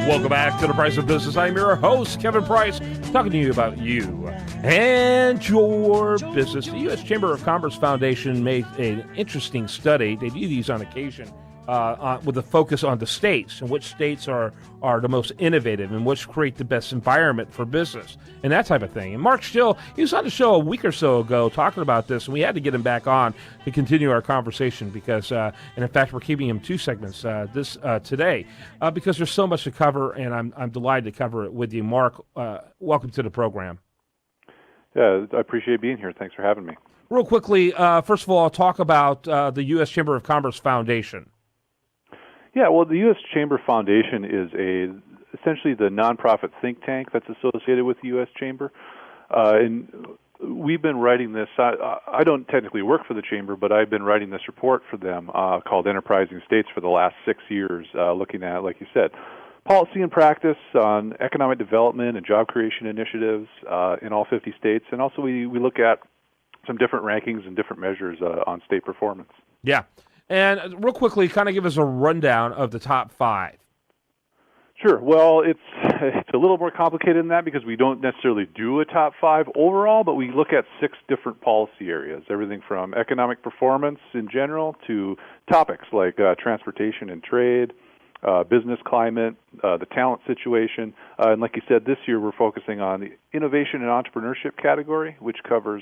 Welcome back to The Price of Business. I'm your host, Kevin Price, talking to you about you and your business. The U.S. Chamber of Commerce Foundation made an interesting study. They do these on occasion with a focus on the states and which states are the most innovative and which create the best environment for business and that type of thing. And Mark Schill, he was on the show a week or so ago talking about this, and we had to get him back on to continue our conversation because, and in fact, we're keeping him 2 segments today because there's so much to cover, and I'm delighted to cover it with you. Mark, welcome to the program. Yeah, I appreciate being here. Thanks for having me. Real quickly, first of all, I'll talk about the U.S. Chamber of Commerce Foundation. Yeah, well, the U.S. Chamber Foundation is essentially the nonprofit think tank that's associated with the U.S. Chamber. And we've been writing this. I don't technically work for the Chamber, but I've been writing this report for them called Enterprising States for the last 6 years, looking at, like you said, policy and practice on economic development and job creation initiatives in all 50 states. And also we look at some different rankings and different measures on state performance. Yeah. And real quickly, kind of give us a rundown of the top 5. Sure. Well, it's a little more complicated than that because we don't necessarily do a top 5 overall, but we look at 6 different policy areas, everything from economic performance in general to topics like transportation and trade, business climate, the talent situation. And like you said, this year we're focusing on the innovation and entrepreneurship category, which covers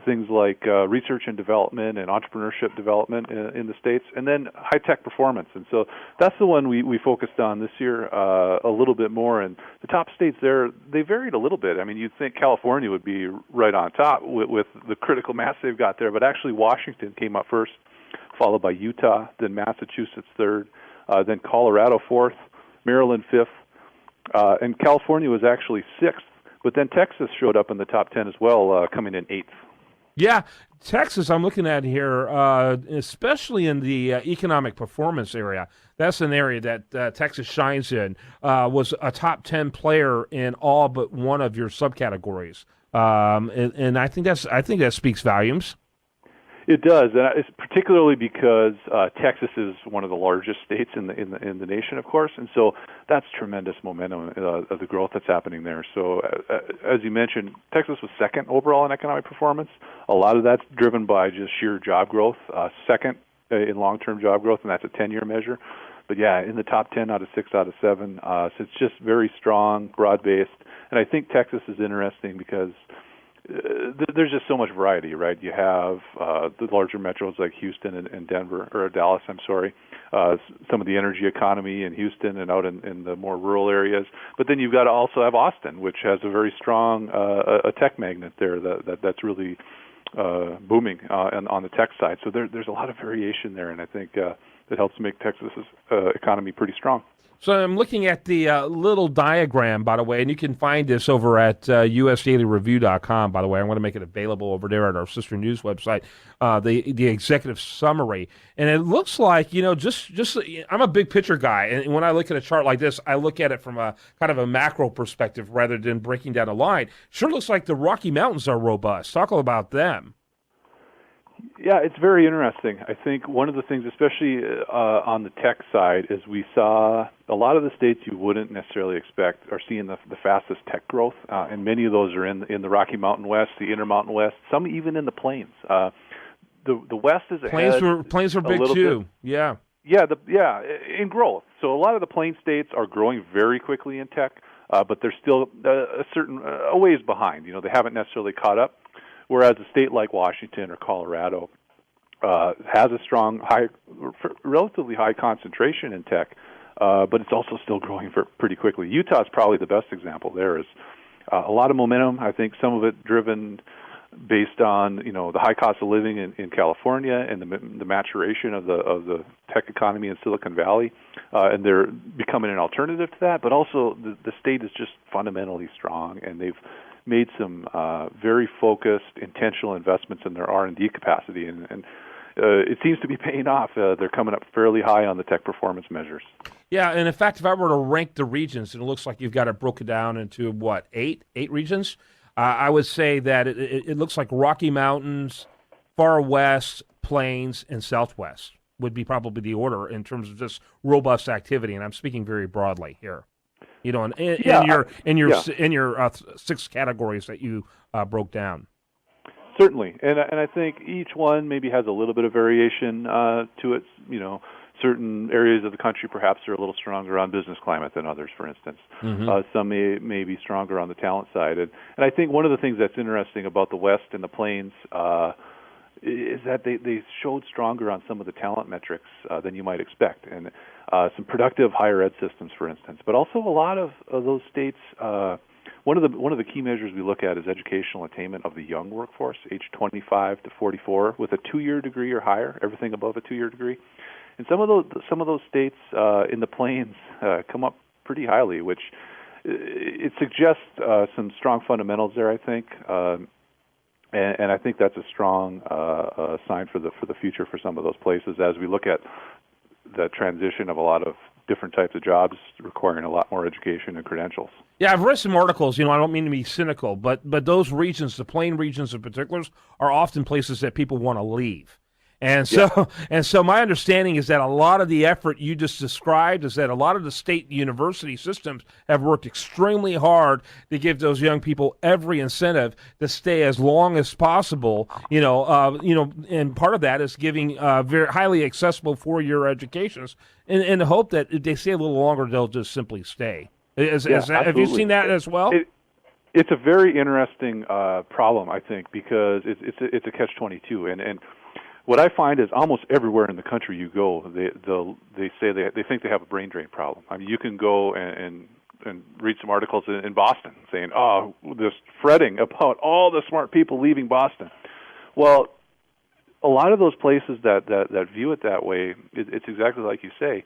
things like research and development and entrepreneurship development in the states, and then high-tech performance. And so that's the one we focused on this year a little bit more. And the top states there, they varied a little bit. I mean, you'd think California would be right on top with the critical mass they've got there, but actually Washington came up first, followed by Utah, then Massachusetts third, then Colorado fourth, Maryland fifth, and California was actually sixth. But then Texas showed up in the top 10 as well, coming in eighth. Yeah, Texas, I'm looking at here, especially in the economic performance area. That's an area that Texas shines in. Was a top 10 player in all but one of your subcategories, and I think that speaks volumes. It does, and it's particularly because Texas is one of the largest states in the nation, of course, and so that's tremendous momentum of the growth that's happening there. So, as you mentioned, Texas was second overall in economic performance. A lot of that's driven by just sheer job growth. Second in long-term job growth, and that's a 10-year measure. But yeah, in the top 10 out of 6 out of 7, so it's just very strong, broad-based. And I think Texas is interesting because there's just so much variety, right? You have the larger metros like Houston and Denver, or Dallas, I'm sorry, some of the energy economy in Houston and out in the more rural areas. But then you've got to also have Austin, which has a very strong a tech magnet there that's really booming on the tech side. So there's a lot of variation there, and I think that helps make Texas's economy pretty strong. So I'm looking at the little diagram, by the way, and you can find this over at usdailyreview.com, by the way. I want to make it available over there at our sister news website, the executive summary. And it looks like, just I'm a big picture guy, and when I look at a chart like this, I look at it from a kind of a macro perspective rather than breaking down a line. Sure looks like the Rocky Mountains are robust. Talk about them. Yeah, it's very interesting. I think one of the things, especially on the tech side, is we saw a lot of the states you wouldn't necessarily expect are seeing the fastest tech growth, and many of those are in the Rocky Mountain West, the Intermountain West, some even in the Plains. The West is ahead. Plains were big too. Bit. Yeah. Yeah, in growth. So a lot of the Plains states are growing very quickly in tech, but they're still a ways behind. They haven't necessarily caught up. Whereas a state like Washington or Colorado has a strong, relatively high concentration in tech, but it's also still growing pretty quickly. Utah is probably the best example. There is a lot of momentum. I think some of it driven based on the high cost of living in California and the maturation of the tech economy in Silicon Valley, and they're becoming an alternative to that. But also the state is just fundamentally strong, and they've made some very focused, intentional investments in their R&D capacity, and it seems to be paying off. They're coming up fairly high on the tech performance measures. Yeah, and in fact, if I were to rank the regions, and it looks like you've got it broken down into, eight regions? I would say that it looks like Rocky Mountains, Far West, Plains, and Southwest. would be probably the order in terms of just robust activity, and I'm speaking very broadly here. You know, in your 6 categories that you broke down. Certainly, and I think each one maybe has a little bit of variation to it. You know, certain areas of the country perhaps are a little stronger on business climate than others, for instance. Some may be stronger on the talent side. And I think one of the things that's interesting about the West and the Plains is that they showed stronger on some of the talent metrics than you might expect. And some productive higher ed systems, for instance. But also a lot of those states, one of the key measures we look at is educational attainment of the young workforce, age 25 to 44, with a 2-year degree or higher, everything above a 2-year degree. And some of those states in the Plains come up pretty highly, which it suggests some strong fundamentals there, I think. And I think that's a strong sign for the future for some of those places as we look at the transition of a lot of different types of jobs requiring a lot more education and credentials. Yeah, I've read some articles. You know, I don't mean to be cynical, but those regions, the plain regions in particular, are often places that people want to leave. And so my understanding is that a lot of the effort you just described is that a lot of the state university systems have worked extremely hard to give those young people every incentive to stay as long as possible. And part of that is giving very highly accessible 4-year educations in the hope that if they stay a little longer, they'll just simply stay. Have you seen that as well? It's a very interesting problem, I think, because it's a catch-22, and what I find is almost everywhere in the country you go, they say they think they have a brain drain problem. I mean, you can go and read some articles in Boston saying, "Oh, this fretting about all the smart people leaving Boston." Well, a lot of those places that view it that way, it's exactly like you say.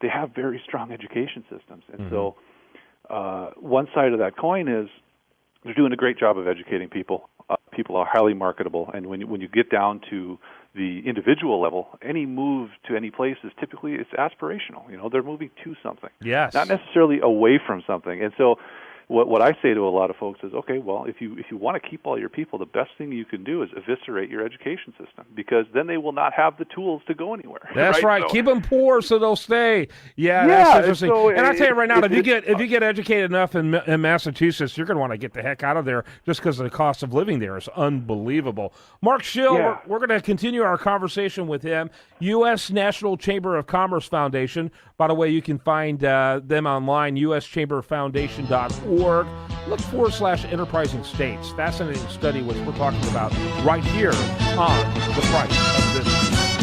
They have very strong education systems, and so one side of that coin is they're doing a great job of educating people. People are highly marketable, and when you get down to the individual level, any move to any place is typically it's aspirational. You know, they're moving to something, not necessarily away from something. And so, what I say to a lot of folks is, okay, well, if you want to keep all your people, the best thing you can do is eviscerate your education system, because then they will not have the tools to go anywhere. That's right. So, keep them poor so they'll stay. That's interesting. So and I'll tell you right now, if you get educated enough in Massachusetts, you're going to want to get the heck out of there just because the cost of living there is unbelievable. Mark Schill, we're going to continue our conversation with him. U.S. National Chamber of Commerce Foundation. By the way, you can find them online, uschamberfoundation.org. Look /enterprising states. Fascinating study, which we're talking about right here on The Price of Business.